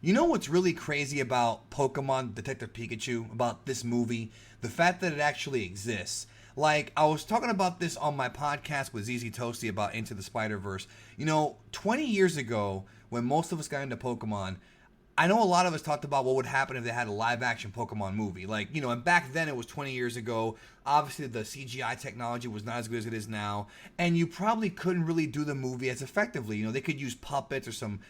You know what's really crazy about Pokemon Detective Pikachu, about this movie? The fact that it actually exists. Like, I was talking about this on my podcast with ZZ Toasty about Into the Spider-Verse. 20 years ago, when most of us got into Pokemon, I know a lot of us talked about what would happen if they had a live action Pokemon movie. Like, and back then it was 20 years ago. Obviously, the CGI technology was not as good as it is now. And you probably couldn't really do the movie as effectively. They could use puppets or some,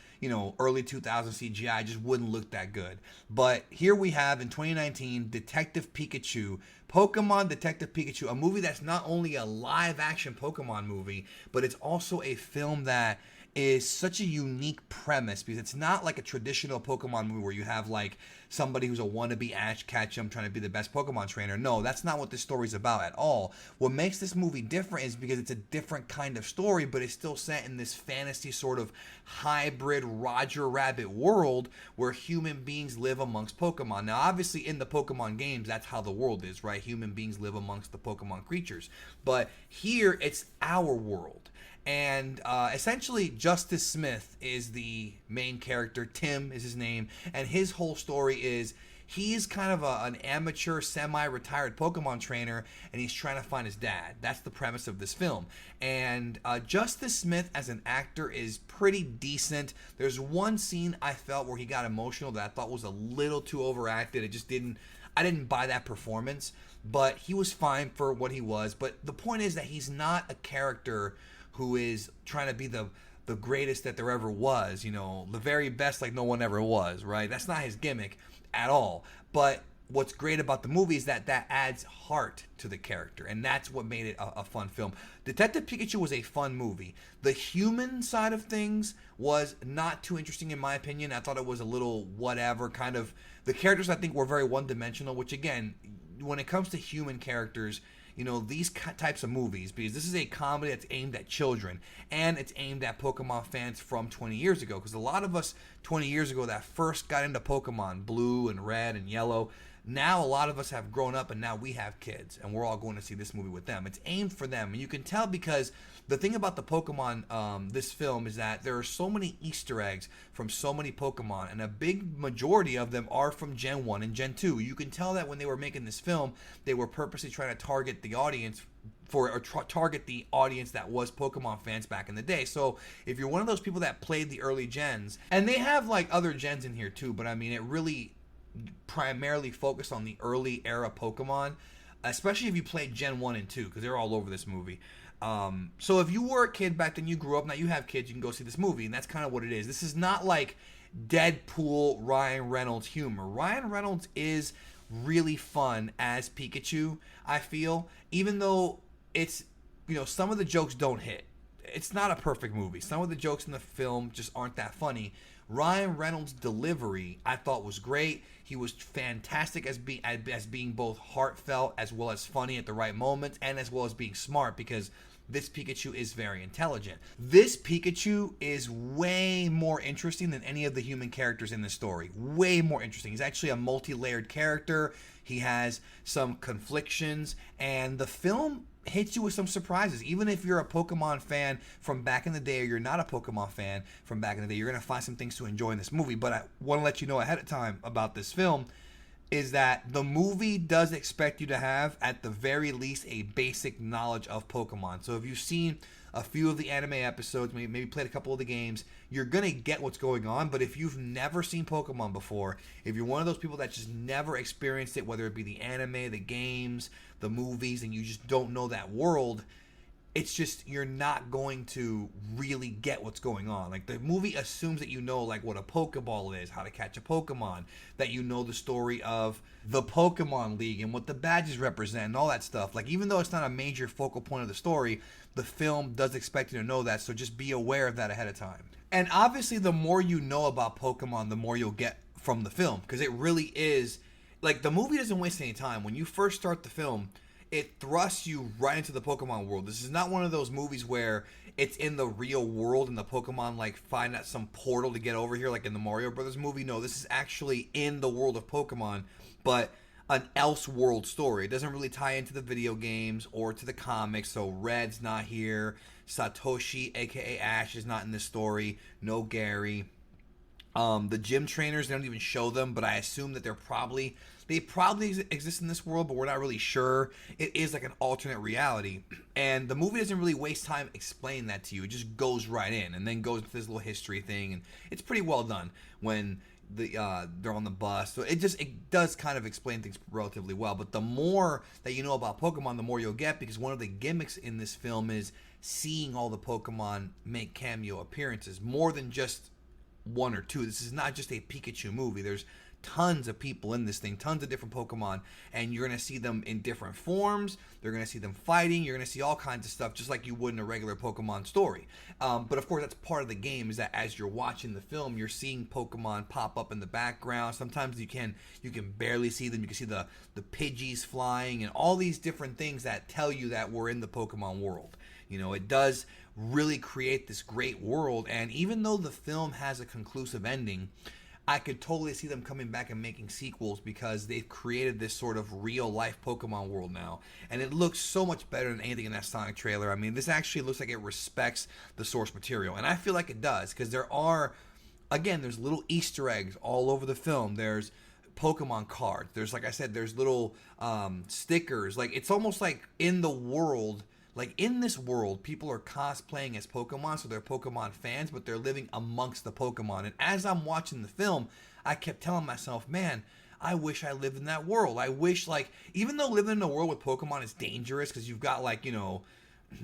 early 2000s CGI. Just wouldn't look that good. But here we have in 2019 Detective Pikachu, Pokemon Detective Pikachu, a movie that's not only a live action Pokemon movie, but it's also a film that is such a unique premise because it's not like a traditional Pokemon movie where you have like somebody who's a wannabe Ash Ketchum trying to be the best Pokemon trainer. No, that's not what this story's about at all. What makes this movie different is because it's a different kind of story, but it's still set in this fantasy sort of hybrid Roger Rabbit world where human beings live amongst Pokemon. Now, obviously, in the Pokemon games, that's how the world is, right? Human beings live amongst the Pokemon creatures. But here, it's our world. And essentially, Justice Smith is the main character. Tim is his name. And his whole story is he's kind of an amateur, semi-retired Pokemon trainer, and he's trying to find his dad. That's the premise of this film. And Justice Smith as an actor is pretty decent. There's one scene I felt where he got emotional that I thought was a little too overacted. I didn't buy that performance, but he was fine for what he was. But the point is that he's not a character who is trying to be the greatest that there ever was, the very best like no one ever was, right? That's not his gimmick at all. But what's great about the movie is that adds heart to the character, and that's what made it a fun film. Detective Pikachu was a fun movie. The human side of things was not too interesting in my opinion. I thought it was a little whatever kind of. The characters I think were very one-dimensional, which again, when it comes to human characters, these types of movies, because this is a comedy that's aimed at children and it's aimed at Pokemon fans from 20 years ago. Because a lot of us 20 years ago that first got into Pokemon, blue and red and yellow, now a lot of us have grown up and now we have kids and we're all going to see this movie with them. It's aimed for them. And you can tell because the thing about the Pokemon, this film, is that there are so many Easter eggs from so many Pokemon, and a big majority of them are from Gen 1 and Gen 2. You can tell that when they were making this film, they were purposely trying to target the audience target the audience that was Pokemon fans back in the day. So if you're one of those people that played the early gens, and they have like other gens in here too, but I mean it really primarily focused on the early era Pokemon, especially if you played Gen 1 and 2, because they're all over this movie. So if you were a kid back then, you grew up, now you have kids, you can go see this movie, and that's kind of what it is. This is not like Deadpool Ryan Reynolds humor. Ryan Reynolds is really fun as Pikachu, I feel, even though it's, some of the jokes don't hit. It's not a perfect movie. Some of the jokes in the film just aren't that funny. Ryan Reynolds' delivery, I thought, was great. He was fantastic as being both heartfelt as well as funny at the right moments, and as well as being smart, because this Pikachu is very intelligent. This Pikachu is way more interesting than any of the human characters in the story. Way more interesting. He's actually a multi-layered character. He has some conflictions, and the film hits you with some surprises. Even if you're a Pokemon fan from back in the day, or you're not a Pokemon fan from back in the day, you're going to find some things to enjoy in this movie. But I want to let you know ahead of time about this film is that the movie does expect you to have, at the very least, a basic knowledge of Pokemon. So if you've seen a few of the anime episodes, maybe played a couple of the games, you're going to get what's going on. But if you've never seen Pokemon before, if you're one of those people that just never experienced it, whether it be the anime, the games, the movies, and you just don't know that world, it's just, you're not going to really get what's going on. Like, the movie assumes that you know, like, what a Pokeball is, how to catch a Pokemon, that you know the story of the Pokemon League and what the badges represent and all that stuff. Like, even though it's not a major focal point of the story, the film does expect you to know that, so just be aware of that ahead of time. And obviously, the more you know about Pokemon, the more you'll get from the film, because it really is, like, the movie doesn't waste any time. When you first start the film, it thrusts you right into the Pokemon world. This is not one of those movies where it's in the real world and the Pokemon like find out some portal to get over here, like in the Mario Brothers movie. No, this is actually in the world of Pokemon, but an else-world story. It doesn't really tie into the video games or to the comics. So Red's not here. Satoshi, aka Ash, is not in this story. No Gary. The gym trainers, they don't even show them, but I assume that they probably exist in this world, but we're not really sure. It is like an alternate reality, and the movie doesn't really waste time explaining that to you. It just goes right in, and then goes into this little history thing, and it's pretty well done when they're on the bus. So it does kind of explain things relatively well. But the more that you know about Pokemon, the more you'll get, because one of the gimmicks in this film is seeing all the Pokemon make cameo appearances, more than just one or two. This is not just a Pikachu movie. There's tons of people in this thing, tons of different Pokemon, and you're going to see them in different forms. They're going to see them fighting. You're going to see all kinds of stuff, just like you would in a regular Pokemon story. But of course, that's part of the game, is that as you're watching the film, you're seeing Pokemon pop up in the background. Sometimes you can barely see them. You can see the Pidgeys flying and all these different things that tell you that we're in the Pokemon world. You know, it does really create this great world, and even though the film has a conclusive ending, I could totally see them coming back and making sequels, because they've created this sort of real life Pokemon world now, and it looks so much better than anything in that Sonic trailer. I mean, this actually looks like it respects the source material, and I feel like it does, because there's little Easter eggs all over the film. There's Pokemon cards. There's, like I said, there's little stickers. Like, it's almost like in the world. Like, in this world, people are cosplaying as Pokemon, so they're Pokemon fans, but they're living amongst the Pokemon. And as I'm watching the film, I kept telling myself, man, I wish I lived in that world. I wish, like, even though living in a world with Pokemon is dangerous, because you've got, like,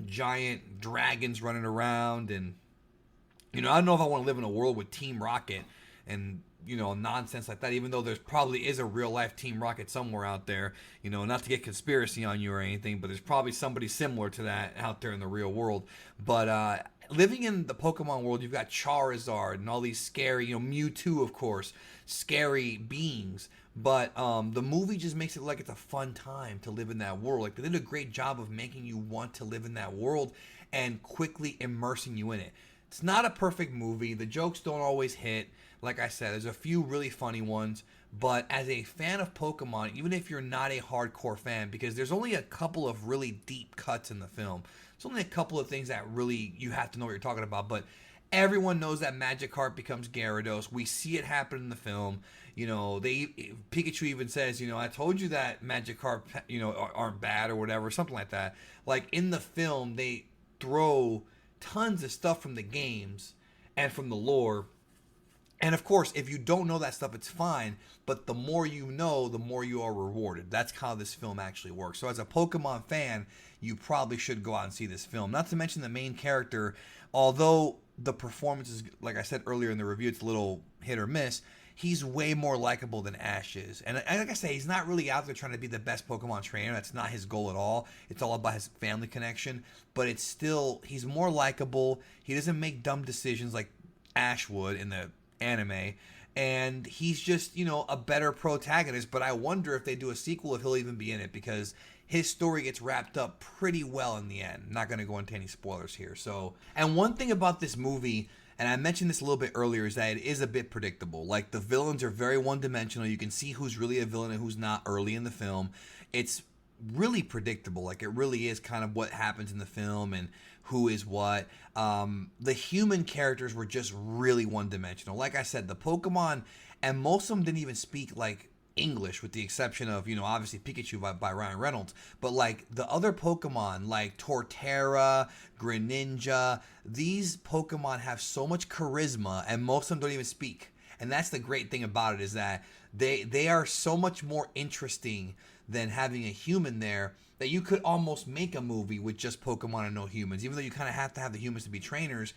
giant dragons running around, and, I don't know if I want to live in a world with Team Rocket and nonsense like that, even though there's probably is a real life Team Rocket somewhere out there, not to get conspiracy on you or anything, but there's probably somebody similar to that out there in the real world. But living in the Pokemon world, you've got Charizard and all these scary, Mewtwo, of course, scary beings. But the movie just makes it like it's a fun time to live in that world. Like, they did a great job of making you want to live in that world and quickly immersing you in it. It's not a perfect movie. The jokes don't always hit. Like I said, there's a few really funny ones, but as a fan of Pokemon, even if you're not a hardcore fan, because there's only a couple of really deep cuts in the film, there's only a couple of things that really you have to know what you're talking about, but everyone knows that Magikarp becomes Gyarados. We see it happen in the film. Pikachu even says, I told you that Magikarp, aren't bad or whatever, something like that. Like, in the film, they throw tons of stuff from the games and from the lore. And of course, if you don't know that stuff, it's fine. But the more you know, the more you are rewarded. That's how this film actually works. So as a Pokemon fan, you probably should go out and see this film. Not to mention the main character, although the performance is, like I said earlier in the review, it's a little hit or miss. He's way more likable than Ash is. And like I say, he's not really out there trying to be the best Pokemon trainer. That's not his goal at all. It's all about his family connection. But it's still, he's more likable. He doesn't make dumb decisions like Ash would in the anime, and he's just a better protagonist. But I wonder if they do a sequel, if he'll even be in it, because his story gets wrapped up pretty well in the end. I'm not going to go into any spoilers here. So, and one thing about this movie, and I mentioned this a little bit earlier, is that it is a bit predictable. Like, the villains are very one-dimensional. You can see who's really a villain and who's not early in the film. It's really predictable. Like, it really is kind of what happens in the film and who is what. The human characters were just really one-dimensional. Like I said, the Pokemon, and most of them didn't even speak, like, English, with the exception of, obviously Pikachu by Ryan Reynolds. But, like, the other Pokemon, like Torterra, Greninja, these Pokemon have so much charisma, and most of them don't even speak. And that's the great thing about it, is that they are so much more interesting than having a human there, that you could almost make a movie with just Pokemon and no humans. Even though you kind of have to have the humans to be trainers,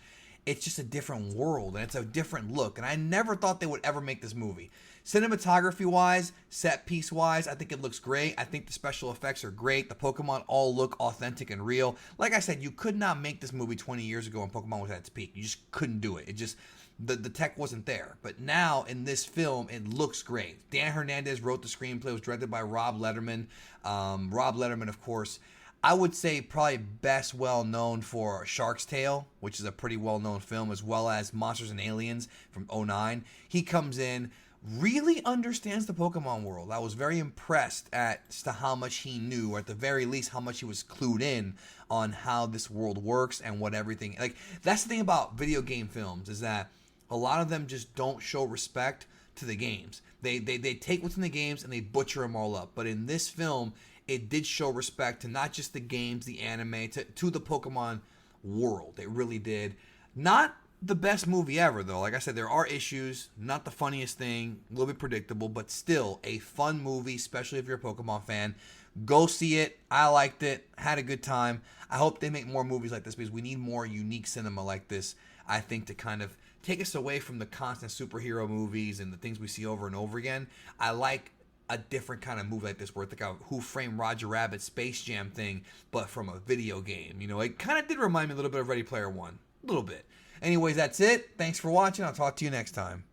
it's just a different world, and it's a different look. And I never thought they would ever make this movie. Cinematography-wise, set-piece-wise, I think it looks great. I think the special effects are great. The Pokemon all look authentic and real. Like I said, you could not make this movie 20 years ago when Pokemon was at its peak. You just couldn't do it. It just... The tech wasn't there. But now, in this film, it looks great. Dan Hernandez wrote the screenplay. It was directed by Rob Letterman. Rob Letterman, of course, I would say probably best well known for Shark's Tale, which is a pretty well-known film, as well as Monsters and Aliens from '09. He comes in, really understands the Pokemon world. I was very impressed as to how much he knew, or at the very least, how much he was clued in on how this world works and what everything... Like, that's the thing about video game films, is that A lot of them just don't show respect to the games. They take what's in the games and they butcher them all up. But in this film, it did show respect to not just the games, the anime, to the Pokemon world. It really did. Not the best movie ever, though. Like I said, there are issues. Not the funniest thing. A little bit predictable, but still a fun movie, especially if you're a Pokemon fan. Go see it. I liked it. Had a good time. I hope they make more movies like this because we need more unique cinema like this, I think, to kind of take us away from the constant superhero movies and the things we see over and over again. I like a different kind of movie like this, where it's like a Who Framed Roger Rabbit Space Jam thing, but from a video game. You know, it kind of did remind me a little bit of Ready Player One. A little bit. Anyways, that's it. Thanks for watching. I'll talk to you next time.